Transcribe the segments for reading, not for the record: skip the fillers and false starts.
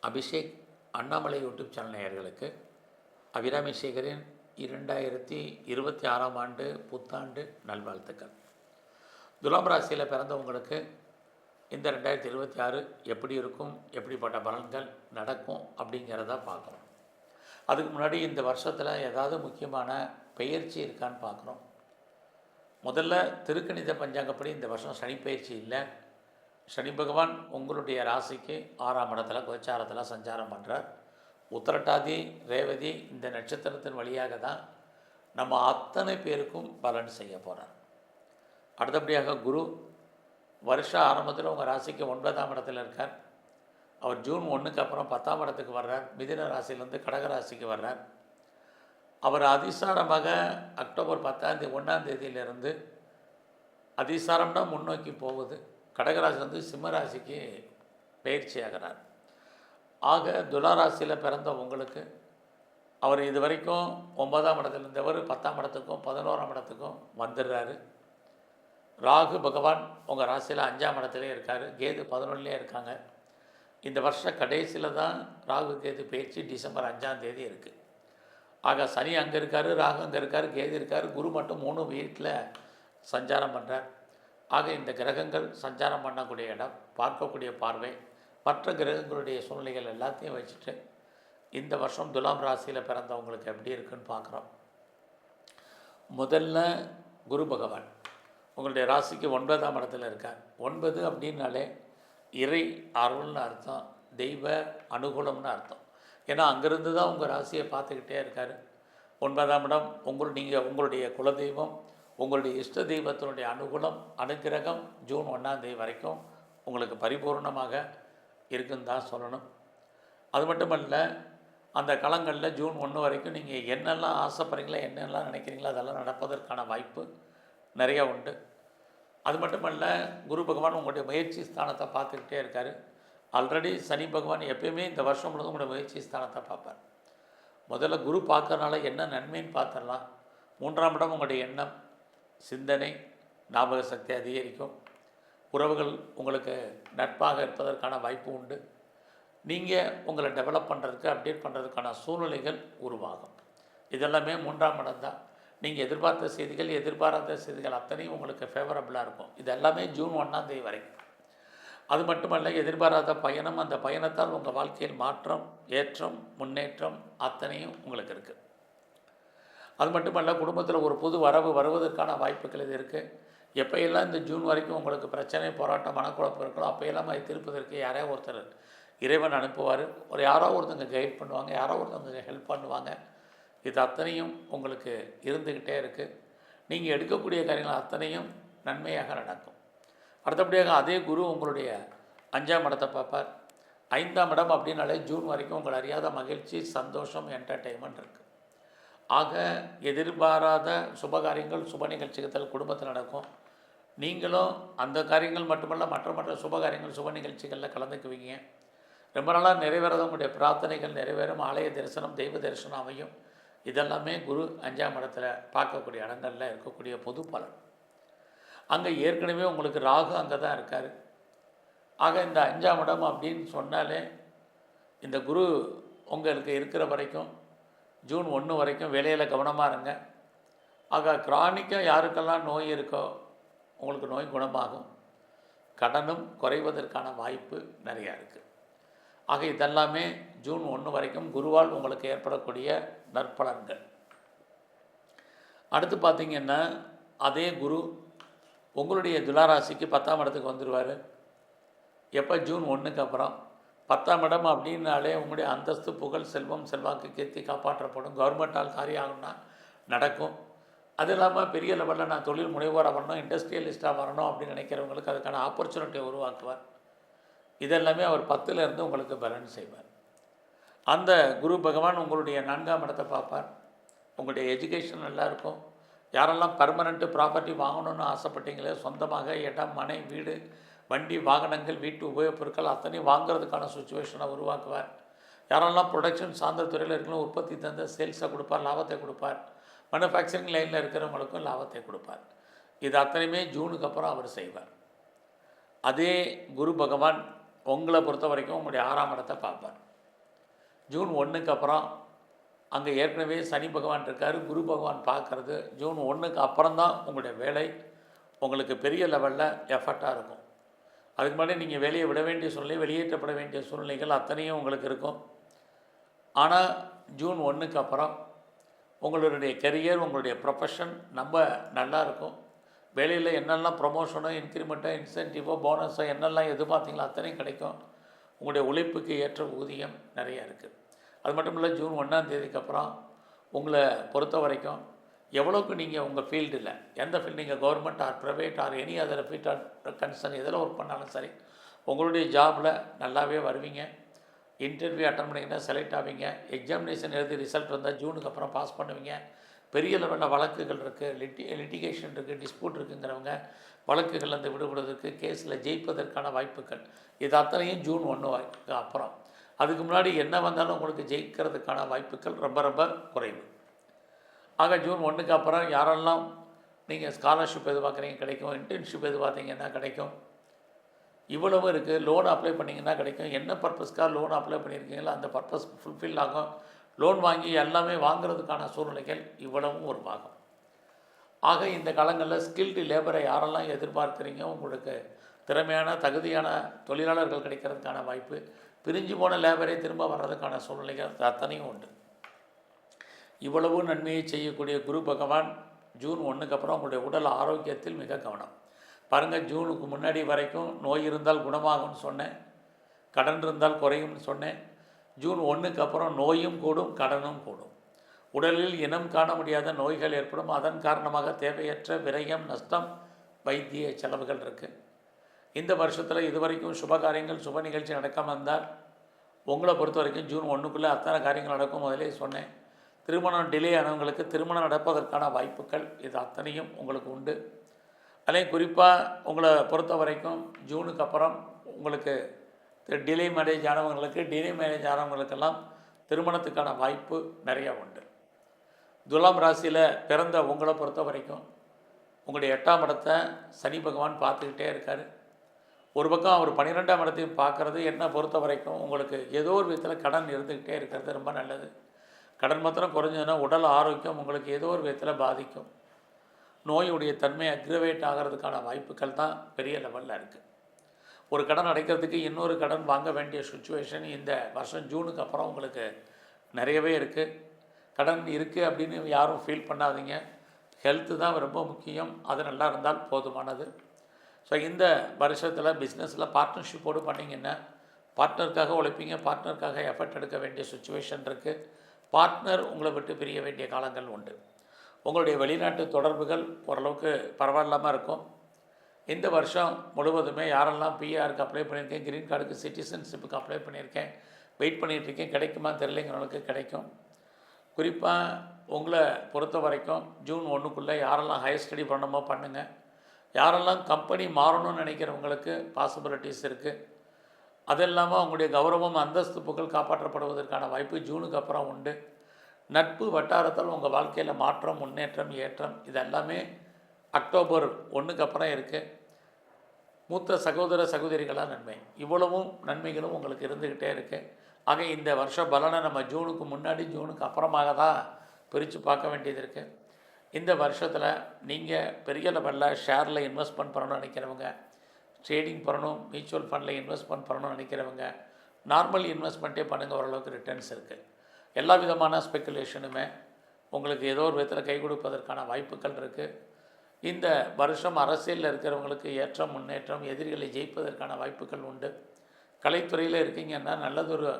Abhishek Annamalai YouTube channel நேயர்களுக்கு அபிராமி சேகரின் 2026ஆம் ஆண்டு புத்தாண்டு நல்வாழ்த்துக்கள். துலாம் ராசியில் பிறந்தவங்களுக்கு இந்த 2026 எப்படி இருக்கும், எப்படிப்பட்ட பலன்கள் நடக்கும் அப்படிங்கிறத பார்க்குறோம். அதுக்கு முன்னாடி இந்த வருஷத்தில் ஏதாவது முக்கியமான பெயர்ச்சி இருக்கான்னு பார்க்குறோம். முதல்ல திருக்கணித பஞ்சாங்கப்படி இந்த வருஷம் சனி பயிற்சி இல்லை. சனி பகவான் உங்களுடைய ராசிக்கு 6ஆம் இடத்துல கோச்சாரத்தில் சஞ்சாரம் பண்ணுறார். உத்திரட்டாதி ரேவதி இந்த நட்சத்திரத்தின் வழியாக தான் நம்ம அத்தனை பேருக்கும் பலன் செய்ய போகிறார். அடுத்தபடியாக குரு வருஷ ஆரம்பத்தில் உங்கள் ராசிக்கு 9ஆம் இடத்துல இருக்கார். அவர் ஜூன் 1க்கு அப்புறம் 10ஆம் இடத்துக்கு வர்றார். மிதுன ராசியிலேருந்து கடக ராசிக்கு வர்றார். அவர் அதிசாரமாக அக்டோபர் 1ஆம் தேதியிலிருந்து அதிசாரம்னா முன்னோக்கி போகுது. கடகராசிலேருந்து சிம்மராசிக்கு பயிற்சி ஆகிறார். ஆக துளாராசியில் பிறந்த உங்களுக்கு அவர் இது வரைக்கும் 9ஆம் இடத்துல இருந்தவர் 10ஆம் இடத்துக்கும் 11ஆம் இடத்துக்கும் வந்துடுறாரு. ராகு பகவான் உங்கள் ராசியில் 5ஆம் இடத்துலேயே இருக்கார். கேது 11லேயே இருக்காங்க. இந்த வருஷ கடைசியில் தான் ராகு கேது பயிற்சி டிசம்பர் 5ஆம் தேதி இருக்குது. ஆக சனி அங்கே இருக்கார், ராகு அங்கே இருக்கார், கேது இருக்கார், குரு மட்டும் 3 வீட்டில் சஞ்சாரம் பண்ணுறார். ஆக இந்த கிரகங்கள் சஞ்சாரம் பண்ணக்கூடிய இடம், பார்க்கக்கூடிய பார்வை, மற்ற கிரகங்களுடைய சூழ்நிலைகள் எல்லாத்தையும் வச்சுட்டு இந்த வருஷம் துலாம் ராசியில் பிறந்தவங்களுக்கு எப்படி இருக்குன்னு பார்க்குறோம். முதல்ல குரு பகவான் உங்களுடைய ராசிக்கு 9ஆம் இடத்துல இருக்கார். 9 அப்படின்னாலே இறை அருள்னு அர்த்தம், தெய்வ அனுகூலம்னு அர்த்தம். ஏன்னா அங்கேருந்து தான் உங்கள் ராசியை பார்த்துக்கிட்டே இருக்கார். 9ஆம் இடம் நீங்கள் உங்களுடைய குலதெய்வம், உங்களுடைய இஷ்ட தெய்வத்தினுடைய அனுகிரகம் ஜூன் 1ஆம் தேதி வரைக்கும் உங்களுக்கு பரிபூர்ணமாக இருக்குன்னு தான் சொல்லணும். அது மட்டுமல்ல, அந்த காலங்களில் ஜூன் 1 வரைக்கும் நீங்கள் என்னெல்லாம் ஆசைப்படுறீங்களோ, என்னெல்லாம் நினைக்கிறீங்களோ அதெல்லாம் நடப்பதற்கான வாய்ப்பு நிறையா உண்டு. அது மட்டுமல்ல, குரு பகவான் உங்களுடைய முயற்சி ஸ்தானத்தை பார்த்துக்கிட்டே இருக்கார். ஆல்ரெடி சனி பகவான் எப்பயுமே இந்த வருஷம் முழுவதும் உங்களுடைய முயற்சி ஸ்தானத்தை பார்ப்பார். முதல்ல குரு பார்க்கறனால என்ன நன்மைன்னு பார்த்துடலாம். 3ஆம் இடம் உங்களுடைய எண்ணம், சிந்தனை, ஞாபக சக்தி அதிகரிக்கும். உறவுகள் உங்களுக்கு நட்பாக இருப்பதற்கான வாய்ப்பு உண்டு. நீங்கள் உங்களை டெவலப் பண்ணுறதுக்கு, அப்டேட் பண்ணுறதுக்கான சூழ்நிலைகள் உருவாகும். இதெல்லாமே 3ஆம் இடம் தான். நீங்கள் எதிர்பார்த்த செய்திகள், எதிர்பாராத செய்திகள் அத்தனையும் உங்களுக்கு ஃபேவரபுளாக இருக்கும். இது எல்லாமே ஜூன் 1ஆம் தேதி வரைக்கும். அது மட்டுமல்ல, எதிர்பாராத பயணம், அந்த பயணத்தால் உங்கள் வாழ்க்கையில் மாற்றம், ஏற்றம், முன்னேற்றம் அத்தனையும் உங்களுக்கு இருக்குது. அது மட்டுமல்ல, குடும்பத்தில் ஒரு புது வரவு வருவதற்கான வாய்ப்புகள் இது இருக்குது. எப்போயெல்லாம் இந்த ஜூன் வரைக்கும் உங்களுக்கு பிரச்சனை, போராட்டம், மனக்குழப்பம் இருக்கோ அப்போயெல்லாம் அதை தீர்ப்பதற்கு யாரையோ ஒருத்தர் இறைவன் அனுப்புவார். யாரோ ஒருத்தங்க கைட் பண்ணுவாங்க, யாரோ ஒருத்தவங்க ஹெல்ப் பண்ணுவாங்க. இது அத்தனையும் உங்களுக்கு இருந்துக்கிட்டே இருக்குது. நீங்கள் எடுக்கக்கூடிய காரியங்கள் அத்தனையும் நன்மையாக நடக்கும். அடுத்தபடியாக அதே குரு உங்களுடைய 5ஆம் இடத்தை பார்ப்பார். 5ஆம் இடம் அப்படின்னாலே ஜூன் வரைக்கும் உங்களை அறியாத மகிழ்ச்சி, சந்தோஷம், என்டர்டெயின்மெண்ட் இருக்குது. ஆக எதிர்பாராத சுபகாரியங்கள், சுப நிகழ்ச்சிகள் குடும்பத்தில் நடக்கும். நீங்களும் அந்த காரியங்கள் மட்டுமல்ல, மற்ற சுபகாரியங்கள், சுப நிகழ்ச்சிகளில் கலந்துக்குவீங்க. ரொம்ப நாளாக நிறைவேறத உங்களுடைய பிரார்த்தனைகள் நிறைவேறும். ஆலய தரிசனம், தெய்வ தரிசனம் அமையும். இதெல்லாமே குரு 5ஆம் இடத்துல பார்க்கக்கூடிய இடங்களில் இருக்கக்கூடிய பொது பலன். அங்கே ஏற்கனவே உங்களுக்கு ராகு அங்கே தான் இருக்கார். ஆக இந்த 5ஆம் இடம் அப்படின்னு சொன்னாலே இந்த குரு உங்களுக்கு இருக்கிற வரைக்கும் ஜூன் 1 வரைக்கும் வேலையில் கவனமாக இருங்க. ஆக கிரானிக்காக யாருக்கெல்லாம் நோய் இருக்கோ உங்களுக்கு நோய் குணமாகும். கடனும் குறைவதற்கான வாய்ப்பு நிறையா இருக்குது. ஆக இதெல்லாமே ஜூன் 1 வரைக்கும் குருவால் உங்களுக்கு ஏற்படக்கூடிய நற்பலன்கள். அடுத்து பார்த்திங்கன்னா, அதே குரு உங்களுடைய துளாராசிக்கு 10ஆம் இடத்துக்கு வந்துடுவார். எப்போ? ஜூன் 1க்கு அப்புறம். 10ஆம் இடம் அப்படின்னாலே உங்களுடைய அந்தஸ்து, புகழ், செல்வம், செல்வாக்கு, கீர்த்தி காப்பாற்றப்படும். கவர்மெண்ட்டால் காரியம் ஆகும்னா நடக்கும். அது இல்லாமல் பெரிய லெவலில் நான் தொழில் முனைவோராக வரணும், இண்டஸ்ட்ரியலிஸ்ட்டாக வரணும் அப்படின்னு நினைக்கிறவங்களுக்கு அதுக்கான ஆப்பர்ச்சுனிட்டியை உருவாக்குவார். இதெல்லாமே அவர் 10லேருந்து உங்களுக்கு பலன் செய்வார். அந்த குரு பகவான் உங்களுடைய 4ஆம் இடத்தை பார்ப்பார். உங்களுடைய எஜுகேஷன் நல்லா இருக்கும். யாரெல்லாம் பர்மனெண்ட்டு ப்ராப்பர்ட்டி வாங்கணும்னு ஆசைப்பட்டீங்களே, சொந்தமாக இடம், மனை, வீடு, வண்டி, வாகனங்கள், வீட்டு உபயோகப் பொருட்கள் அத்தனையும் வாங்கிறதுக்கான சுச்சுவேஷனை உருவாக்குவார். யாரெல்லாம் ப்ரொடக்ஷன் சார்ந்த துறையில் இருக்கணும், உற்பத்தி தந்த சேல்ஸை கொடுப்பார், லாபத்தை கொடுப்பார். மேனுஃபேக்சரிங் லைனில் இருக்கிறவங்களுக்கும் லாபத்தை கொடுப்பார். இது அத்தனையுமே ஜூனுக்கு அப்புறம் அவர் செய்வார். அதே குரு பகவான் உங்களை பொறுத்த வரைக்கும் உங்களுடைய 6ஆம் இடத்தை பார்ப்பார். ஜூன் 1க்கு அப்புறம் அங்கே ஏற்கனவே சனி பகவான் இருக்கார், குரு பகவான் பார்க்குறது. ஜூன் 1க்கு அப்புறம் தான் உங்களுடைய வேலை உங்களுக்கு பெரிய லெவலில் எஃபர்ட்டாக இருக்கும். அதுக்கு முன்னாடி நீங்கள் வேலையை விட வேண்டிய சூழ்நிலை, வெளியேற்றப்பட வேண்டிய சூழ்நிலைகள் அத்தனையும் உங்களுக்கு இருக்கும். ஆனால் ஜூன் 1க்கு அப்புறம் உங்களுடைய கெரியர், உங்களுடைய ப்ரொஃபஷன் ரொம்ப நல்லா இருக்கும். வேலையில் என்னெல்லாம் ப்ரொமோஷனோ, இன்க்ரிமெண்ட்டோ, இன்சென்டிவோ, போனஸோ என்னெல்லாம் எதிர்பார்த்தீங்களோ அத்தனையும் கிடைக்கும். உங்களுடைய உழைப்புக்கு ஏற்ற ஊதியம் நிறையா இருக்குது. அது மட்டும் இல்லை, ஜூன் 1ஆம் தேதிக்கு அப்புறம் உங்களை பொறுத்த வரைக்கும் எவ்வளோக்கு நீங்கள் உங்கள் ஃபீல்டில், எந்த ஃபீல்டு, நீங்கள் government R private or any other field R concern எதில் ஒர்க் பண்ணாலும் சரி, உங்களுடைய ஜாபில் நல்லாவே வருவீங்க. இன்டர்வியூ அட்டன் பண்ணிங்கன்னா செலக்ட் ஆவீங்க. எக்ஸாமினேஷன் எழுதி ரிசல்ட் வந்தால் ஜூனுக்கு அப்புறம் பாஸ் பண்ணுவீங்க. பெரிய லெவலில் வழக்குகள் இருக்குது, லிட்டிகேஷன் இருக்குது, டிஸ்பியூட் இருக்குங்கிறவங்க வழக்குகள் வந்து விடுபடுவதற்கு, கேஸில் ஜெயிப்பதற்கான வாய்ப்புகள் இது அத்தனையும் ஜூன் 1 அப்புறம். அதுக்கு முன்னாடி என்ன வந்தாலும் உங்களுக்கு ஜெயிக்கிறதுக்கான வாய்ப்புகள் ரொம்ப ரொம்ப குறைவு. ஆக ஜூன் 1க்கு அப்புறம் யாரெல்லாம் நீங்கள் ஸ்காலர்ஷிப் எதிர்பார்க்குறீங்க கிடைக்கும், இன்டர்ன்ஷிப் எதிர்பார்த்தீங்கன்னா கிடைக்கும். இவ்வளவு இருக்குது. லோன் அப்ளை பண்ணிங்கன்னா கிடைக்கும். என்ன பர்பஸ்க்காக லோன் அப்ளை பண்ணியிருக்கீங்களோ அந்த பர்பஸ் ஃபுல்ஃபில் ஆகும். லோன் வாங்கி எல்லாமே வாங்குறதுக்கான சூழ்நிலைகள் இவ்வளவும் ஒரு பாகம். ஆக இந்த காலங்களில் ஸ்கில்டு லேபரை யாரெல்லாம் எதிர்பார்க்குறீங்க, உங்களுக்கு திறமையான தகுதியான தொழிலாளர்கள் கிடைக்கிறதுக்கான வாய்ப்பு, பிரிஞ்சு போன லேபரை திரும்ப வர்றதுக்கான சூழ்நிலைகள் அத்தனையும் உண்டு. இவ்வளவு நன்மையை செய்யக்கூடிய குரு பகவான் ஜூன் 1க்கு அப்புறம் உங்களுடைய உடல் ஆரோக்கியத்தில் மிக கவனம். பாருங்கள், ஜூனுக்கு முன்னாடி வரைக்கும் நோய் இருந்தால் குணமாகும்னு சொன்னேன், கடன் இருந்தால் குறையும்னு சொன்னேன். ஜூன் 1க்கு அப்புறம் நோயும் கூடும், கடனும் கூடும். உடலில் இனம் காண முடியாத நோய்கள் ஏற்படும். அதன் காரணமாக தேவையற்ற விரயம், நஷ்டம், வைத்திய செலவுகள் இருக்குது. இந்த வருஷத்தில் இதுவரைக்கும் சுப காரியங்கள், சுப நிகழ்ச்சி நடக்காமல் இருந்தால் உங்களை பொறுத்த வரைக்கும் ஜூன் 1க்குள்ளே அத்தனை காரியங்கள் நடக்கும். முதலே சொன்னேன், திருமணம் டிலே ஆனவங்களுக்கு திருமணம் நடப்பதற்கான வாய்ப்புகள் இது அத்தனையும் உங்களுக்கு உண்டு. அதே குறிப்பாக உங்களை பொறுத்த வரைக்கும் ஜூனுக்கு அப்புறம் உங்களுக்கு டிலே மேரேஜ் ஆனவங்களுக்கெல்லாம் திருமணத்துக்கான வாய்ப்பு நிறையா உண்டு. துலாம் ராசியில் பிறந்த உங்களை பொறுத்த வரைக்கும் உங்களுடைய 8ஆம் இடத்தை சனி பகவான் பார்த்துக்கிட்டே இருக்கார். ஒரு பக்கம் அவர் 12ஆம் இடத்தையும் பார்க்குறது என்னை பொறுத்த வரைக்கும் உங்களுக்கு ஏதோ ஒரு விதத்தில் கடன் இருந்துக்கிட்டே இருக்கிறது ரொம்ப நல்லது. கடன் மாத்திரம் குறைஞ்சதுன்னா உடல் ஆரோக்கியம் உங்களுக்கு ஏதோ ஒரு விதத்தில் பாதிக்கும். நோயுடைய தன்மை அக்ரவேட் ஆகிறதுக்கான வாய்ப்புகள் தான் பெரிய லெவலில் இருக்குது. ஒரு கடன் அடைக்கிறதுக்கு இன்னொரு கடன் வாங்க வேண்டிய சுச்சுவேஷன் இந்த வருஷம் ஜூனுக்கு அப்புறம் உங்களுக்கு நிறையவே இருக்குது. கடன் இருக்குது அப்படின்னு யாரும் ஃபீல் பண்ணாதீங்க. ஹெல்த்து தான் ரொம்ப முக்கியம். அது நல்லா இருந்தால் போதுமானது. ஸோ இந்த வருஷத்தில் பிஸ்னஸில் பார்ட்னர்ஷிப்போடு பண்ணிங்கன்னா பார்ட்னருக்காக உழைப்பீங்க, பார்ட்னருக்காக எஃபர்ட் எடுக்க வேண்டிய சுச்சுவேஷன் இருக்குது. பார்ட்னர் உங்களை விட்டு பிரிய வேண்டிய காலங்கள் உண்டு. உங்களுடைய வெளிநாட்டு தொடர்புகள் ஓரளவுக்கு பரவாயில்லாமல் இருக்கும். இந்த வருஷம் முழுவதுமே யாரெல்லாம் பிஆருக்கு அப்ளை பண்ணியிருக்கேன், க்ரீன் கார்டுக்கு, சிட்டிசன்ஷிப்புக்கு அப்ளை பண்ணியிருக்கேன், வெயிட் பண்ணிகிட்ருக்கேன், கிடைக்குமா தெரியலைங்கிறவங்களுக்கு கிடைக்கும். குறிப்பாக உங்களை பொறுத்த வரைக்கும் ஜூன் 1க்குள்ளே யாரெல்லாம் ஹையர் ஸ்டடி பண்ணணுமோ பண்ணுங்கள். யாரெல்லாம் கம்பெனி மாறணும்னு நினைக்கிறவங்களுக்கு பாசிபிலிட்டிஸ் இருக்குது. அது இல்லாமல் உங்களுடைய கௌரவம், அந்தஸ்து, புகழ் காப்பாற்றப்படுவதற்கான வாய்ப்பு ஜூனுக்கு அப்புறம் உண்டு. நட்பு வட்டாரத்தால் உங்கள் வாழ்க்கையில் மாற்றம், முன்னேற்றம், ஏற்றம் இதெல்லாமே அக்டோபர் 1க்கு அப்புறம் இருக்குது. மூத்த சகோதர சகோதரிகளாக நன்மை, இவ்வளவும் நன்மைகளும் உங்களுக்கு இருந்துக்கிட்டே இருக்குது. ஆக இந்த வருஷ பலனை நம்ம ஜூனுக்கு முன்னாடி ஜூனுக்கு அப்புறமாக தான் பிரித்து பார்க்க வேண்டியது இருக்குது. இந்த வருஷத்தில் நீங்கள் பெரிய லெவலில் ஷேரில் இன்வெஸ்ட்மெண்ட் பண்ணணும்னு நினைக்கிறவங்க, ட்ரேடிங் பண்ணணும், மியூச்சுவல் ஃபண்டில் இன்வெஸ்ட்மெண்ட் பண்ணணும்னு நினைக்கிறவங்க நார்மல் இன்வெஸ்ட்மெண்ட்டே பண்ணுங்கள். ஓரளவுக்கு ரிட்டர்ன்ஸ் இருக்குது. எல்லா விதமான ஸ்பெக்குலேஷனுமே உங்களுக்கு ஏதோ ஒரு விதத்தில் கை கொடுப்பதற்கான வாய்ப்புகள் இருக்குது. இந்த வருஷம் அரசியலில் இருக்கிறவங்களுக்கு ஏற்றம், முன்னேற்றம், எதிரிகளை ஜெயிப்பதற்கான வாய்ப்புகள் உண்டு. கலைத்துறையில் இருக்கீங்கன்னா நல்லதொரு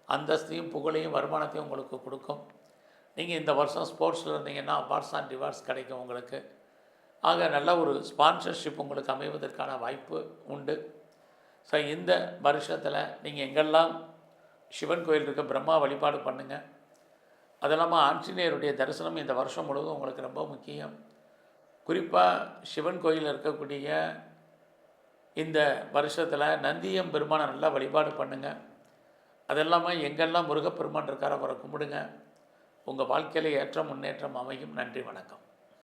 அந்தஸ்தையும் புகழையும் வருமானத்தையும் உங்களுக்கு கொடுக்கும். நீங்கள் இந்த வருஷம் ஸ்போர்ட்ஸில் இருந்தீங்கன்னா அவார்ட்ஸ் அண்ட் ரிவார்ட்ஸ் கிடைக்கும் உங்களுக்கு. ஆக நல்ல ஒரு ஸ்பான்சர்ஷிப் உங்களுக்கு அமைவதற்கான வாய்ப்பு உண்டு. ஸோ இந்த வருஷத்தில் நீங்கள் எங்கெல்லாம் சிவன் கோயில் இருக்க பிரம்மா வழிபாடு பண்ணுங்கள். அது இல்லாமல் ஆஞ்சநேயருடைய தரிசனம் இந்த வருஷம் முழுவதும் உங்களுக்கு ரொம்ப முக்கியம். குறிப்பாக சிவன் கோயிலில் இருக்கக்கூடிய இந்த வருஷத்தில் நந்தியம் பெருமானை நல்லா வழிபாடு பண்ணுங்கள். அது இல்லாமல் எங்கெல்லாம் முருகப்பெருமான் இருக்காரோ அவரை கும்பிடுங்க. உங்கள் வாழ்க்கையில் ஏற்றம், முன்னேற்றம் அமையும். நன்றி, வணக்கம்.